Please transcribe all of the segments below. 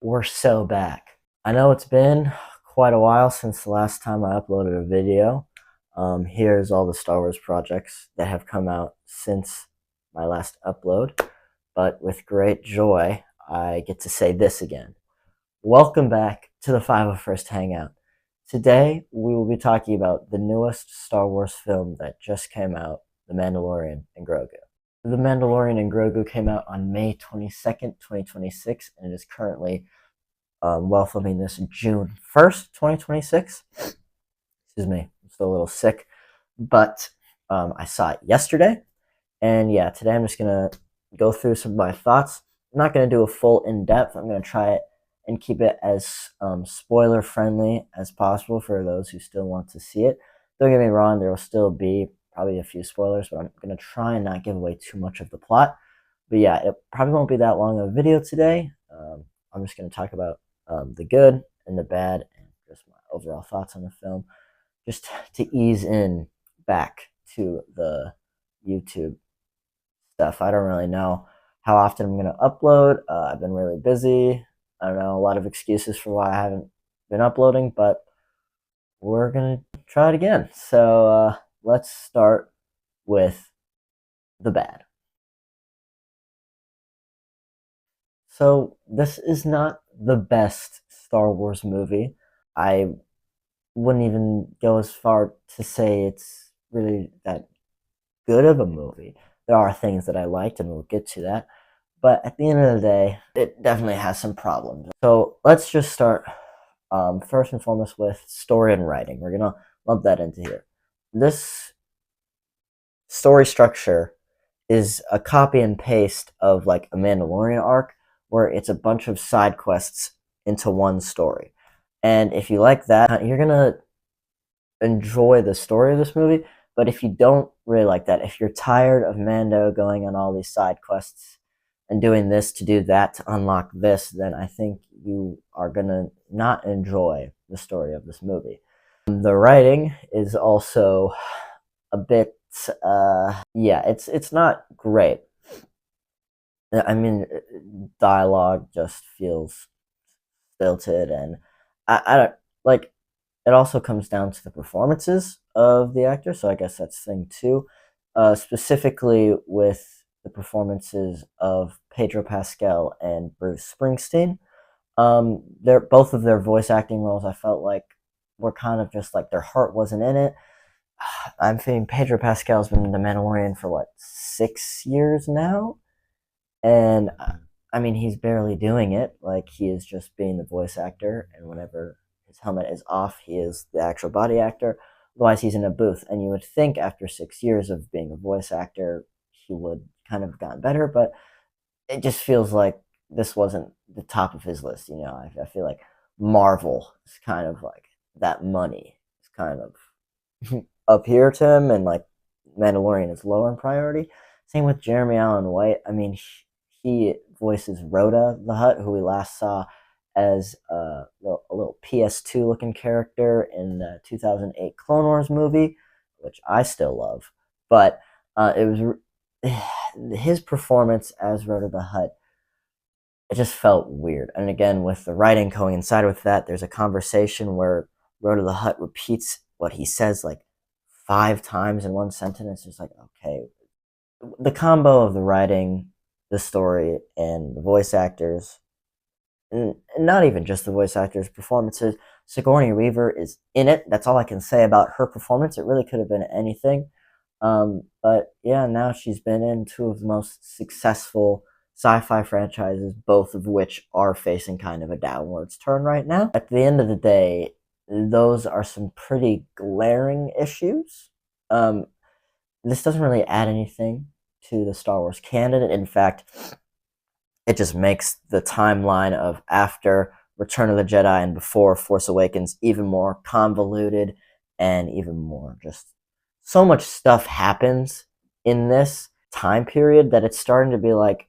We're so back. I know it's been quite a while since the last time I uploaded a video. Here's all the Star Wars projects that have come out since my last upload. But with great joy, I get to say this again. Welcome back to the 501st Hangout. Today, we will be talking about the newest Star Wars film that just came out, The Mandalorian and Grogu. The Mandalorian and Grogu came out on May 22nd, 2026, and it is currently while filming this June 1st, 2026. Excuse me, I'm still a little sick, but I saw it yesterday. And yeah, today I'm just going to go through some of my thoughts. I'm not going to do a full in-depth. I'm going to try it and keep it as spoiler-friendly as possible for those who still want to see it. Don't get me wrong, there will still be probably a few spoilers, but I'm going to try and not give away too much of the plot. But yeah, it probably won't be that long of a video today. I'm just going to talk about the good and the bad and just my overall thoughts on the film, just to ease in back to the YouTube stuff. I don't really know how often I'm going to upload. I've been really busy. I don't know, a lot of excuses for why I haven't been uploading, but we're going to try it again. So let's start with the bad. So this is not the best Star Wars movie. I wouldn't even go as far to say it's really that good of a movie. There are things that I liked, and we'll get to that. But at the end of the day, it definitely has some problems. So let's just start first and foremost with story and writing. We're going to lump that into here. This story structure is a copy and paste of like a Mandalorian arc, where it's a bunch of side quests into one story. And if you like that, you're gonna enjoy the story of this movie. But if you don't really like that, if you're tired of Mando going on all these side quests and doing this to do that to unlock this, then I think you are gonna not enjoy the story of this movie. The writing is also a bit, yeah, it's not great. I mean, dialogue just feels stilted, and I don't like. It also comes down to the performances of the actor, so I guess that's the thing too. Specifically with the performances of Pedro Pascal and Bruce Springsteen. They're both of their voice acting roles. I felt like were kind of just like their heart wasn't in it. I'm thinking Pedro Pascal's been in The Mandalorian for what, 6 years now, and I mean, he's barely doing it. Like, he is just being the voice actor, and whenever his helmet is off, he is the actual body actor. Otherwise, he's in a booth. And you would think after 6 years of being a voice actor, he would kind of gotten better, but it just feels like this wasn't the top of his list. You know, I feel like Marvel is kind of like that money. It's kind of up here to him, and like Mandalorian is lower in priority. Same with Jeremy Allen White. I mean, he voices Rhoda the Hutt, who we last saw as a little PS2 looking character in the 2008 Clone Wars movie, which I still love. But it was his performance as Rhoda the Hutt. It just felt weird. And again, with the writing coincided with that, there's a conversation where Rhoda the Hutt repeats what he says like 5 times in one sentence. It's just like, okay, the combo of the writing, the story, and the voice actors, and not even just the voice actors' performances. Sigourney Weaver is in it. That's all I can say about her performance. It really could have been anything. But yeah, now she's been in two of the most successful sci-fi franchises, both of which are facing kind of a downwards turn right now. At the end of the day, those are some pretty glaring issues. This doesn't really add anything to the Star Wars canon. In fact, it just makes the timeline of after Return of the Jedi and before Force Awakens even more convoluted, and even more just so much stuff happens in this time period that it's starting to be like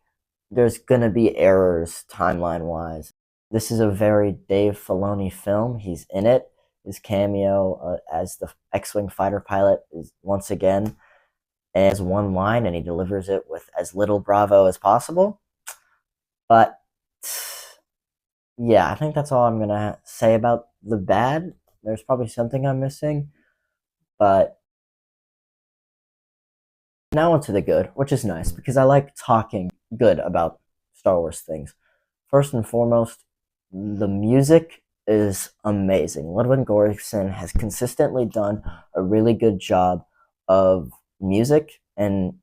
there's gonna be errors timeline wise. This is a very Dave Filoni film. He's in it. His cameo as the X-wing fighter pilot is once again as one line, and he delivers it with as little bravo as possible. But yeah, I think that's all I'm gonna say about the bad. There's probably something I'm missing, but now onto the good, which is nice because I like talking good about Star Wars things. First and foremost, the music is amazing. Ludwig Göransson has consistently done a really good job of music and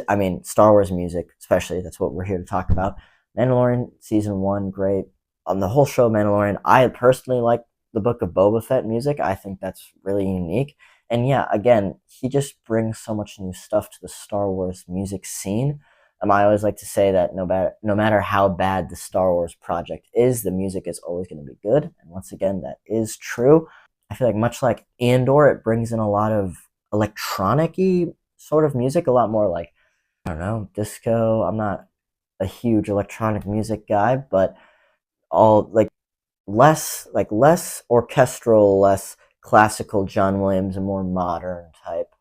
I mean Star Wars music, especially. That's what we're here to talk about. Mandalorian season one, great. On the whole show, Mandalorian, I personally like the Book of Boba Fett music. I think that's really unique. And yeah, again, he just brings so much new stuff to the Star Wars music scene. I always like to say that no matter how bad the Star Wars project is, the music is always going to be good. And once again, that is true. I feel like much like Andor, it brings in a lot of electronic-y sort of music, a lot more like, I don't know, disco. I'm not a huge electronic music guy, but all less orchestral, less classical John Williams, and more modern type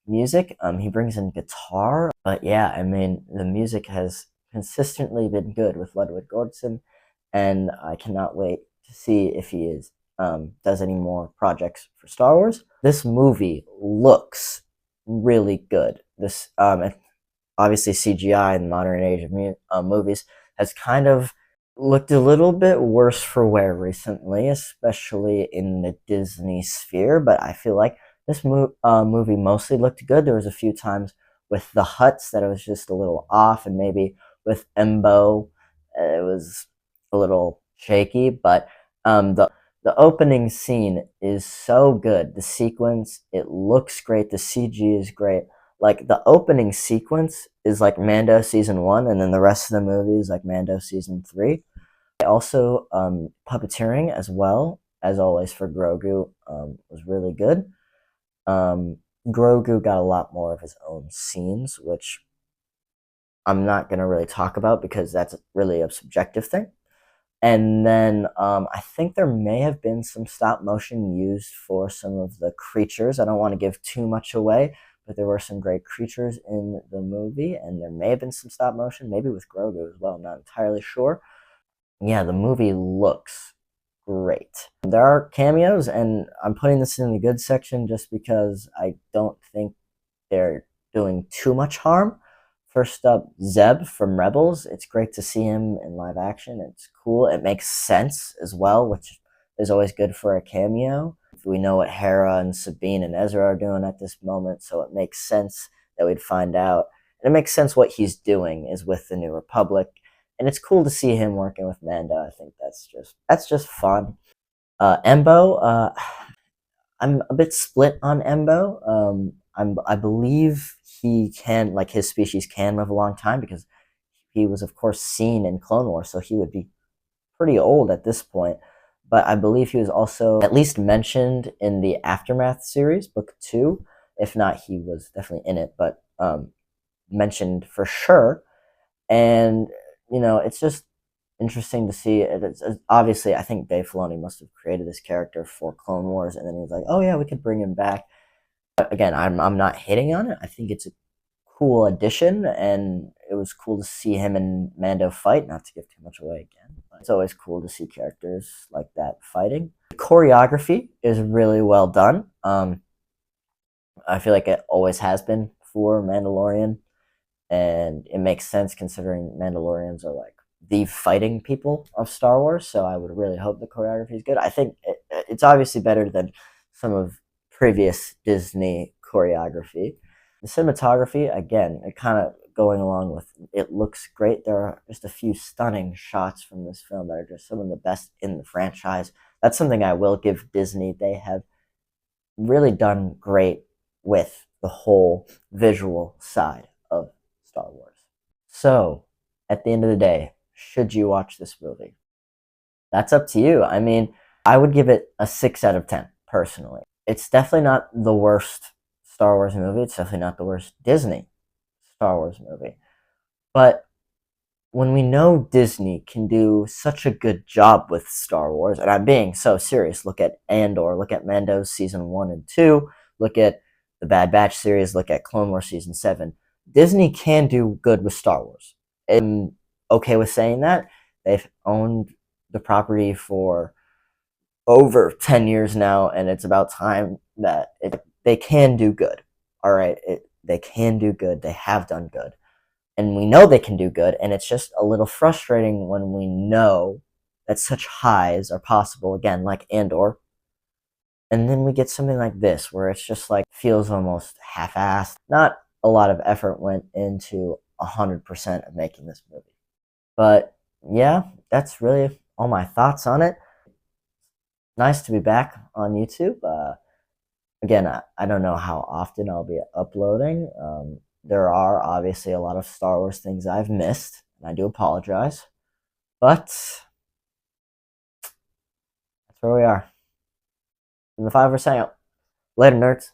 music. He brings in guitar, but yeah, I mean the music has consistently been good with Ludwig Göransson, and I cannot wait to see if he is does any more projects for Star Wars. This movie looks really good. This obviously CGI in the modern age of movies has kind of looked a little bit worse for wear recently, especially in the Disney sphere. But I feel like this movie mostly looked good. There was a few times with the Hutts that it was just a little off, and maybe with Embo, it was a little shaky. But the opening scene is so good. The sequence, it looks great. The CG is great. Like the opening sequence is like Mando season one, and then the rest of the movie is like Mando season three. Also, puppeteering as well as always for Grogu was really good. Um, Grogu got a lot more of his own scenes, which I'm not gonna really talk about because that's really a subjective thing. And then I think there may have been some stop motion used for some of the creatures. I don't want to give too much away, but there were some great creatures in the movie, and there may have been some stop motion, maybe with Grogu as well. I'm not entirely sure. Yeah, the movie looks great. There are cameos, and I'm putting this in the good section just because I don't think they're doing too much harm. First up, Zeb from Rebels. It's great to see him in live action. It's cool. It makes sense as well, which is always good for a cameo. We know what Hera and Sabine and Ezra are doing at this moment, so it makes sense that we'd find out. And it makes sense what he's doing is with the New Republic. And it's cool to see him working with Mando. I think that's just fun. Embo, I'm a bit split on Embo. I believe he can, like his species can live a long time because he was, of course, seen in Clone Wars, so he would be pretty old at this point. But I believe he was also at least mentioned in the Aftermath series, book two. If not, he was definitely in it, but mentioned for sure. And it's just interesting to see. It's obviously, I think Dave Filoni must have created this character for Clone Wars, and then he was like, "Oh yeah, we could bring him back." But again, I'm not hating on it. I think it's a cool addition, and it was cool to see him and Mando fight. Not to give too much away again, but it's always cool to see characters like that fighting. The choreography is really well done. I feel like it always has been for Mandalorian, and it makes sense considering Mandalorians are like the fighting people of Star Wars. So I would really hope the choreography is good. I think it's obviously better than some of previous Disney choreography. The cinematography, again, it kind of going along with it looks great. There are just a few stunning shots from this film that are just some of the best in the franchise. That's something I will give Disney. They have really done great with the whole visual side of Star Wars. So, at the end of the day, should you watch this movie? That's up to you. I mean, I would give it a 6 out of 10, personally. It's definitely not the worst Star Wars movie. It's definitely not the worst Disney Star Wars movie. But when we know Disney can do such a good job with Star Wars, and I'm being so serious, look at Andor, look at Mando season 1 and 2, look at the Bad Batch series, look at Clone Wars season 7. Disney can do good with Star Wars. I'm okay with saying that. They've owned the property for over 10 years now, and it's about time that they can do good. All right, they can do good. They have done good. And we know they can do good, and it's just a little frustrating when we know that such highs are possible, again, like Andor. And then we get something like this, where it's just like feels almost half-assed. Not a lot of effort went into 100% of making this movie. But yeah, that's really all my thoughts on it. Nice to be back on YouTube. Again, I don't know how often I'll be uploading. There are obviously a lot of Star Wars things I've missed, and I do apologize. But that's where we are. And the 5 are saying, later, nerds.